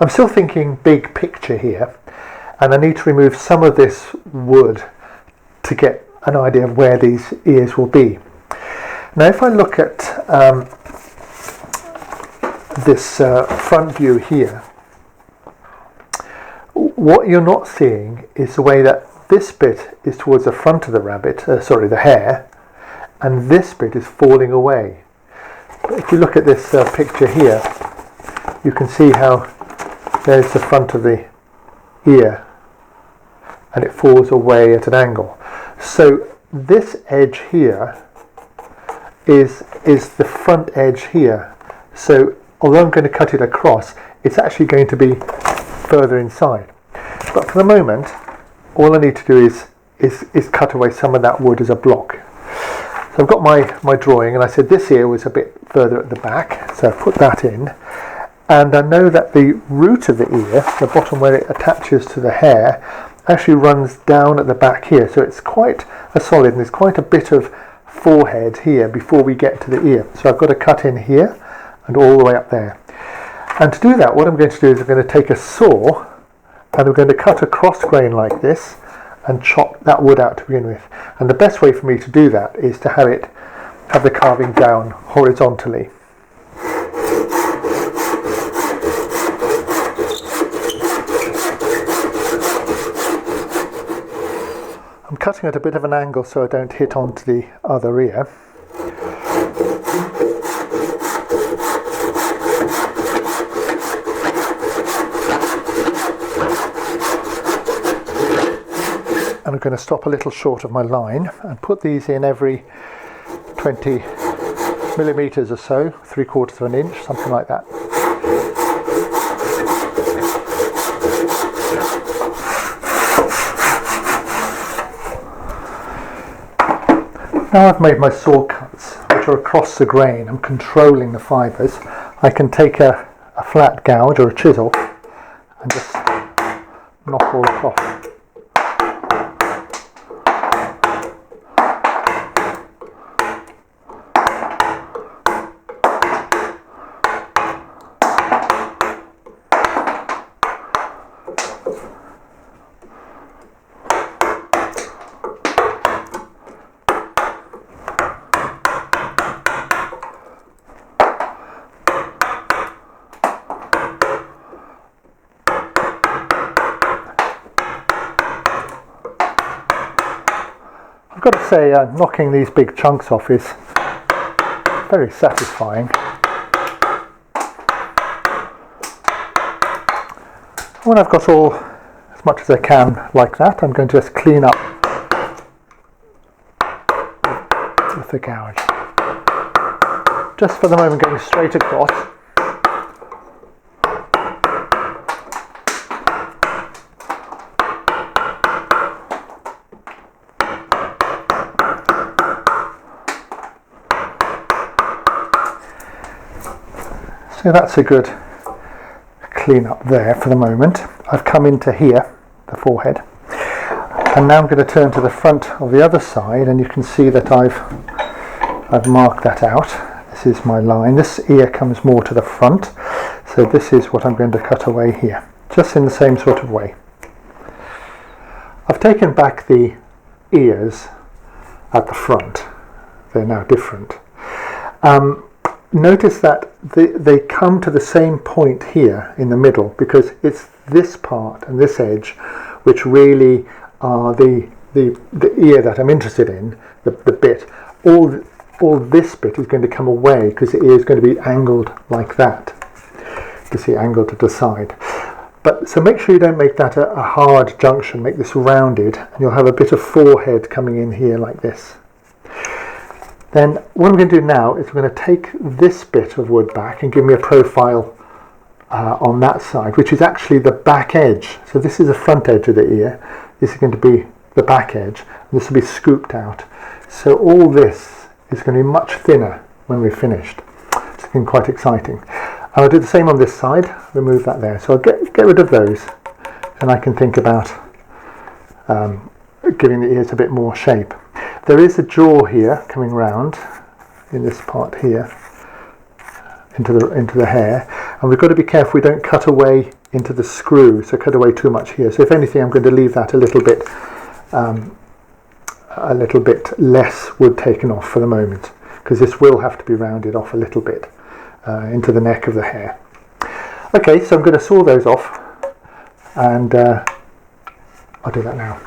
I'm still thinking big picture here, and I need to remove some of this wood to get an idea of where these ears will be. Now if I look at this front view here, what you're not seeing is the way that this bit is towards the front of the the hare, and this bit is falling away. But if you look at this picture here, you can see how there's the front of the ear and it falls away at an angle. So this edge here is the front edge here. So although I'm going to cut it across, it's actually going to be further inside. But for the moment, all I need to do is cut away some of that wood as a block. So I've got my drawing, and I said this ear was a bit further at the back, so I put that in. And I know that the root of the ear, the bottom where it attaches to the hair, actually runs down at the back here. So it's quite a solid, and there's quite a bit of forehead here before we get to the ear. So I've got to cut in here and all the way up there. And to do that, what I'm going to do is I'm going to take a saw, and I'm going to cut a cross grain like this and chop that wood out to begin with. And the best way for me to do that is to have the carving down horizontally. I'm cutting at a bit of an angle so I don't hit onto the other ear. And I'm going to stop a little short of my line and put these in every 20 millimeters or so, 3/4 of an inch, something like that. Now I've made my saw cuts, which are across the grain. I'm controlling the fibres. I can take a flat gouge or a chisel and just knock all off. I've got to say, knocking these big chunks off is very satisfying. When I've got all as much as I can like that, I'm going to just clean up with the gouge. Just for the moment, going straight across. So that's a good clean up there for the moment. I've come into here, the forehead, and now I'm going to turn to the front of the other side, and you can see that I've marked that out. This is my line. This ear comes more to the front, so this is what I'm going to cut away here, just in the same sort of way. I've taken back the ears at the front. They're now different. Notice that they come to the same point here in the middle, because it's this part and this edge which really are the ear that I'm interested in, the bit. All this bit is going to come away because the ear is going to be angled like that. You see, angled to the side. But so make sure you don't make that a hard junction, make this rounded, and you'll have a bit of forehead coming in here like this. Then what I'm going to do now is we're going to take this bit of wood back and give me a profile on that side, which is actually the back edge. So this is the front edge of the ear. This is going to be the back edge, and this will be scooped out. So all this is going to be much thinner when we're finished. It's looking quite exciting. I'll do the same on this side, remove that there. So I'll get rid of those, and I can think about giving the ears a bit more shape. There is a jaw here coming round in this part here into the hair, And we've got to be careful we don't cut away into the screw, so cut away too much here. So if anything, I'm going to leave that a little bit less wood taken off for the moment, because this will have to be rounded off a little bit into the neck of the hare. Okay, so I'm going to saw those off, and I'll do that now.